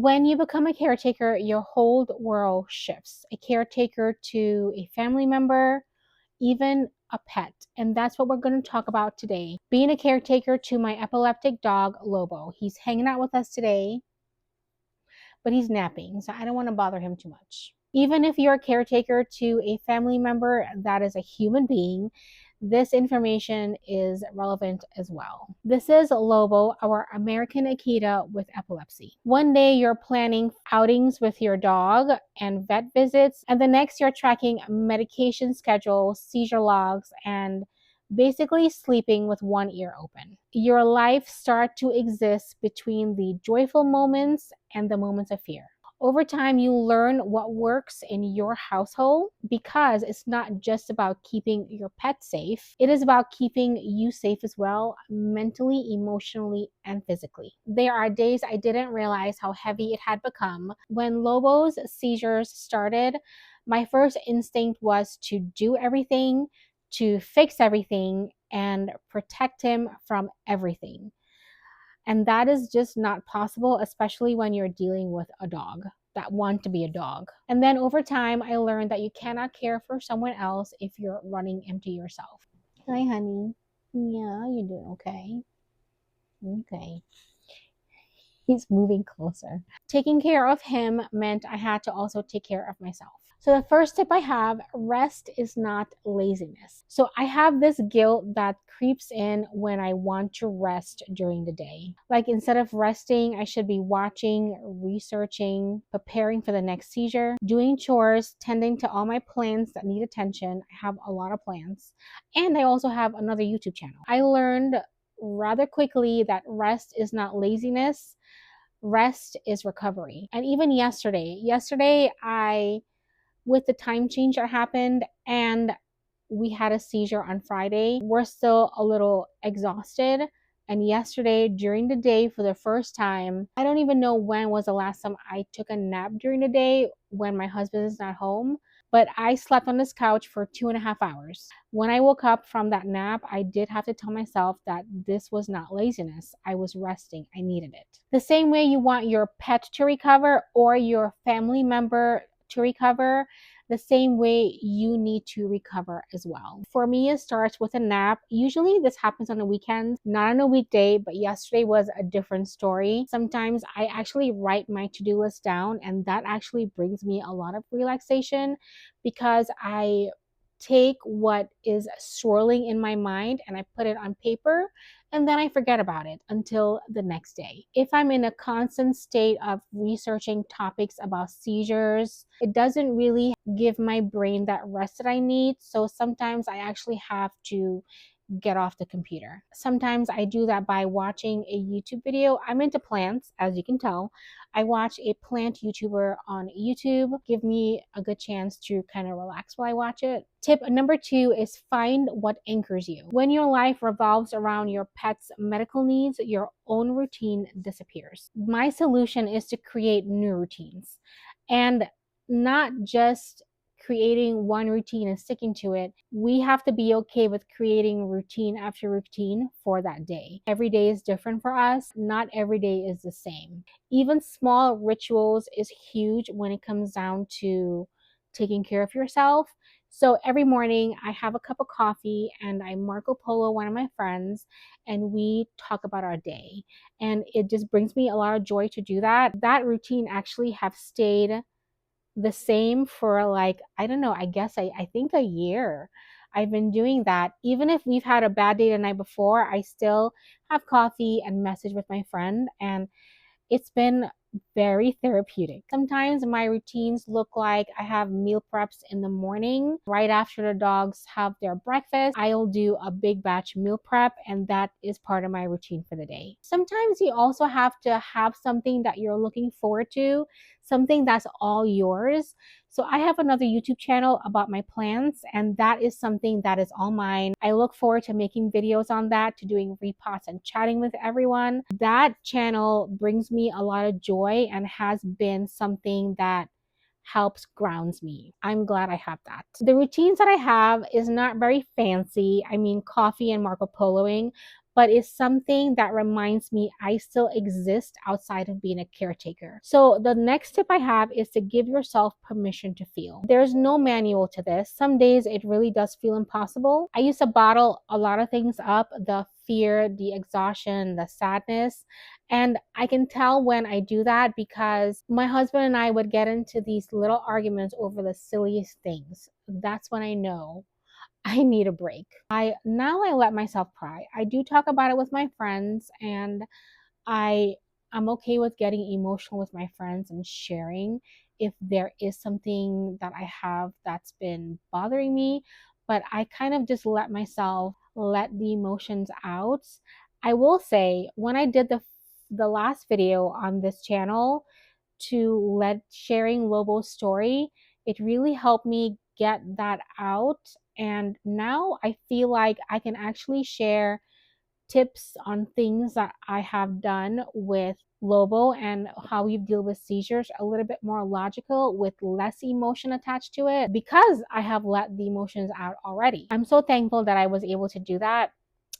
When you become a caretaker, your whole world shifts. A caretaker to a family member, even a pet. And that's what we're going to talk about today. Being a caretaker to my epileptic dog, Lobo. He's hanging out with us today, but he's napping, so I don't want to bother him too much. Even if you're a caretaker to a family member that is a human being, this information is relevant as well. This is Lobo, our American Akita with epilepsy. One day you're planning outings with your dog and vet visits, and the next you're tracking medication schedules, seizure logs, and basically sleeping with one ear open. Your life starts to exist between the joyful moments and the moments of fear. Over time, you learn what works in your household, because it's not just about keeping your pet safe. It is about keeping you safe as well, mentally, emotionally, and physically. There are days I didn't realize how heavy it had become. When Lobo's seizures started, my first instinct was to do everything, to fix everything, and protect him from everything. And that is just not possible, especially when you're dealing with a dog that want to be a dog. And then over time, I learned that you cannot care for someone else if you're running empty yourself. Hi, honey. Yeah, you're doing okay. Okay. He's moving closer. Taking care of him meant I had to also take care of myself. So the first tip I have, rest is not laziness. So I have this guilt that creeps in when I want to rest during the day. Like instead of resting, I should be watching, researching, preparing for the next seizure, doing chores, tending to all my plants that need attention. I have a lot of plants. And I also have another YouTube channel. I learned rather quickly that rest is not laziness. Rest is recovery. And even yesterday I, with the time change that happened and we had a seizure on Friday, we're still a little exhausted. And yesterday during the day, for the first time, I don't even know when was the last time I took a nap during the day when my husband is not home, but I slept on this couch for 2.5 hours. When I woke up from that nap, I did have to tell myself that this was not laziness. I was resting. I needed it. The same way you want your pet to recover or your family member to recover, the same way you need to recover as well. For me, it starts with a nap. Usually this happens on the weekends, not on a weekday, but yesterday was a different story. Sometimes I actually write my to-do list down, and that actually brings me a lot of relaxation, because I take what is swirling in my mind and I put it on paper, and then I forget about it until the next day. If I'm in a constant state of researching topics about seizures, it doesn't really give my brain that rest that I need. So sometimes I actually have to get off the computer. Sometimes I do that by watching a YouTube video. I'm into plants, as you can tell. I watch a plant YouTuber on YouTube. Give me a good chance to kind of relax while I watch it. Tip number 2 is find what anchors you. When your life revolves around your pet's medical needs, your own routine disappears. My solution is to create new routines, and not just creating one routine and sticking to it. We have to be okay with creating routine after routine for that day. Every day is different for us. Not every day is the same. Even small rituals is huge when it comes down to taking care of yourself. So every morning I have a cup of coffee and I Marco Polo one of my friends, and we talk about our day. And it just brings me a lot of joy to do that. That routine actually have stayed the same for, like, I don't know, I think a year. I've been doing that. Even if we've had a bad day the night before, I still have coffee and message with my friend, and it's been very therapeutic. Sometimes my routines look like I have meal preps in the morning. Right after the dogs have their breakfast, I'll do a big batch meal prep, and that is part of my routine for the day. Sometimes you also have to have something that you're looking forward to, something that's all yours. So I have another YouTube channel about my plants, and that is something that is all mine. I look forward to making videos on that, to doing repots and chatting with everyone. That channel brings me a lot of joy and has been something that helps grounds me. I'm glad I have that. The routines that I have is not very fancy. I mean, coffee and Marco Poloing, but it's something that reminds me I still exist outside of being a caretaker. So the next tip I have is to give yourself permission to feel. There's no manual to this. Some days it really does feel impossible. I used to bottle a lot of things up, the fear, the exhaustion, the sadness. And I can tell when I do that because my husband and I would get into these little arguments over the silliest things. That's when I know I need a break. I let myself cry. I do talk about it with my friends, and I I'm okay with getting emotional with my friends and sharing if there is something that I have that's been bothering me, but I kind of just let myself let the emotions out. I will say when I did the last video on this channel to let sharing Lobo's story, it really helped me get that out. And now I feel like I can actually share tips on things that I have done with Lobo and how we deal with seizures a little bit more logical with less emotion attached to it because I have let the emotions out already. I'm so thankful that I was able to do that.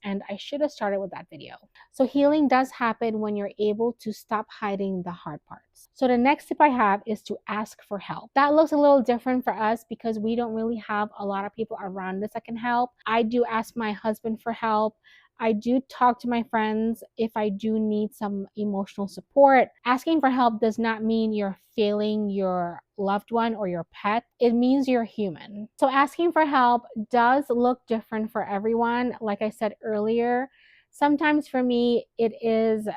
And I should have started with that video. So healing does happen when you're able to stop hiding the hard parts. So the next tip I have is to ask for help. That looks a little different for us because we don't really have a lot of people around us that can help. I do ask my husband for help. I do talk to my friends if I do need some emotional support. Asking for help does not mean you're failing your loved one or your pet. It means you're human. So asking for help does look different for everyone. Like I said earlier, sometimes for me, it is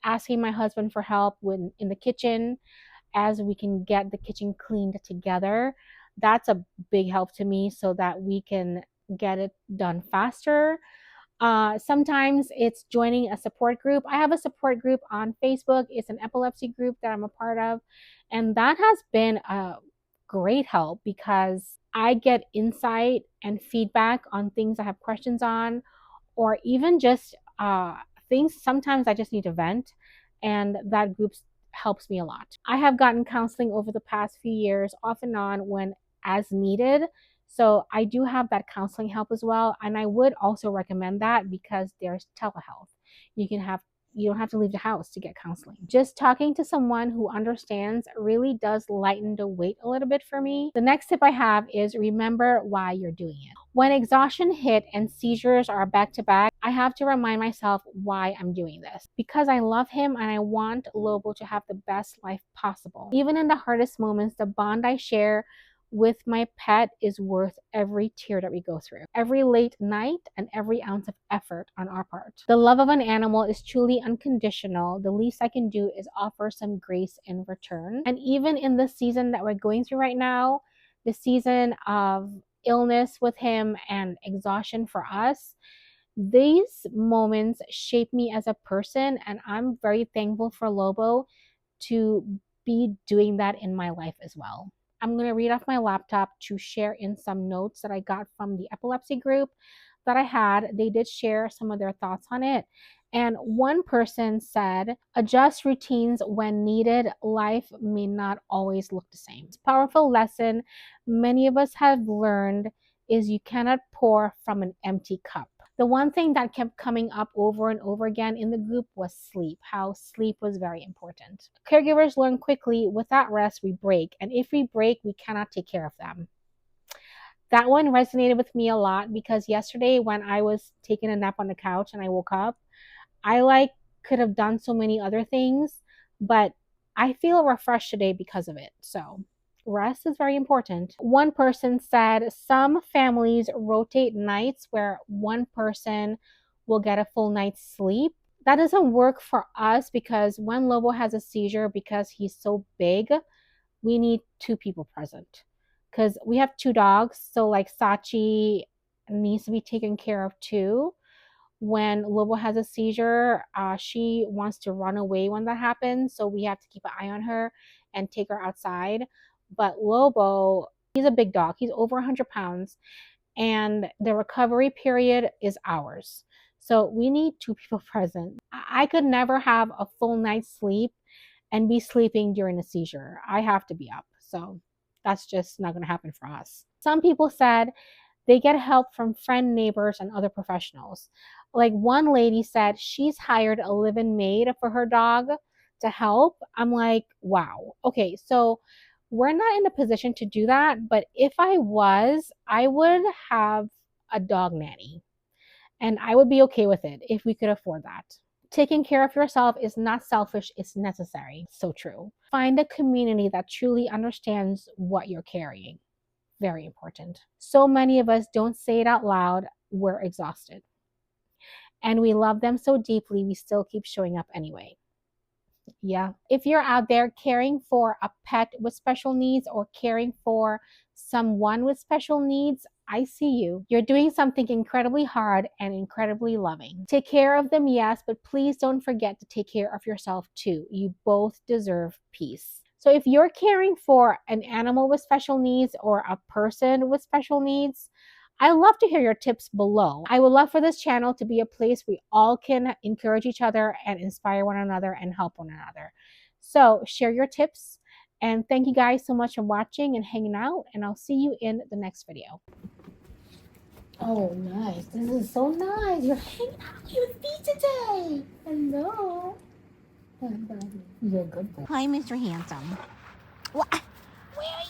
asking my husband for help when in the kitchen as we can get the kitchen cleaned together. That's a big help to me so that we can get it done faster. Sometimes it's joining a support group. I have a support group on Facebook. It's an epilepsy group that I'm a part of. And that has been a great help because I get insight and feedback on things I have questions on, or even just things sometimes I just need to vent. And that group helps me a lot. I have gotten counseling over the past few years, off and on, when as needed. So I do have that counseling help as well. And I would also recommend that because there's telehealth. You don't have to leave the house to get counseling. Just talking to someone who understands really does lighten the weight a little bit for me. The next tip I have is remember why you're doing it. When exhaustion hit and seizures are back to back, I have to remind myself why I'm doing this. Because I love him and I want Lobo to have the best life possible. Even in the hardest moments, the bond I share with my pet is worth every tear that we go through, every late night, and every ounce of effort on our part. The love of an animal is truly unconditional. The least I can do is offer some grace in return. And even in the season that we're going through right now, the season of illness with him and exhaustion for us, these moments shape me as a person, and I'm very thankful for Lobo to be doing that in my life as well. I'm going to read off my laptop to share in some notes that I got from the epilepsy group that I had. They did share some of their thoughts on it. And one person said, adjust routines when needed. Life may not always look the same. It's a powerful lesson many of us have learned is you cannot pour from an empty cup. The one thing that kept coming up over and over again in the group was sleep, how sleep was very important. Caregivers learn quickly, without rest, we break. And if we break, we cannot take care of them. That one resonated with me a lot because yesterday when I was taking a nap on the couch and I woke up, I could have done so many other things, but I feel refreshed today because of it. So rest is very important. One person said some families rotate nights where one person will get a full night's sleep. That doesn't work for us because when Lobo has a seizure, because he's so big, we need two people present. Because we have two dogs, so like Sachi needs to be taken care of too. When Lobo has a seizure, she wants to run away when that happens. So we have to keep an eye on her and take her outside. But Lobo, he's a big dog. He's over 100 pounds. And the recovery period is hours. So we need two people present. I could never have a full night's sleep and be sleeping during a seizure. I have to be up. So that's just not going to happen for us. Some people said they get help from friend, neighbors, and other professionals. Like one lady said she's hired a live-in maid for her dog to help. I'm like, wow. Okay, so we're not in a position to do that, but if I was, I would have a dog nanny and I would be okay with it if we could afford that. Taking care of yourself is not selfish, it's necessary. So true. Find a community that truly understands what you're carrying. Very important. So many of us don't say it out loud. We're exhausted. And we love them so deeply, we still keep showing up anyway. Yeah. If you're out there caring for a pet with special needs or caring for someone with special needs, I see you. You're doing something incredibly hard and incredibly loving. Take care of them, yes, but please don't forget to take care of yourself too. You both deserve peace. So if you're caring for an animal with special needs or a person with special needs, I love to hear your tips below. I would love for this channel to be a place we all can encourage each other and inspire one another and help one another. So share your tips, and thank you guys so much for watching and hanging out, and I'll see you in the next video. Oh, nice. This is so nice. You're hanging out with your feet today. Hello. You're a good boy. Hi, Mr. Handsome. What? Where are you?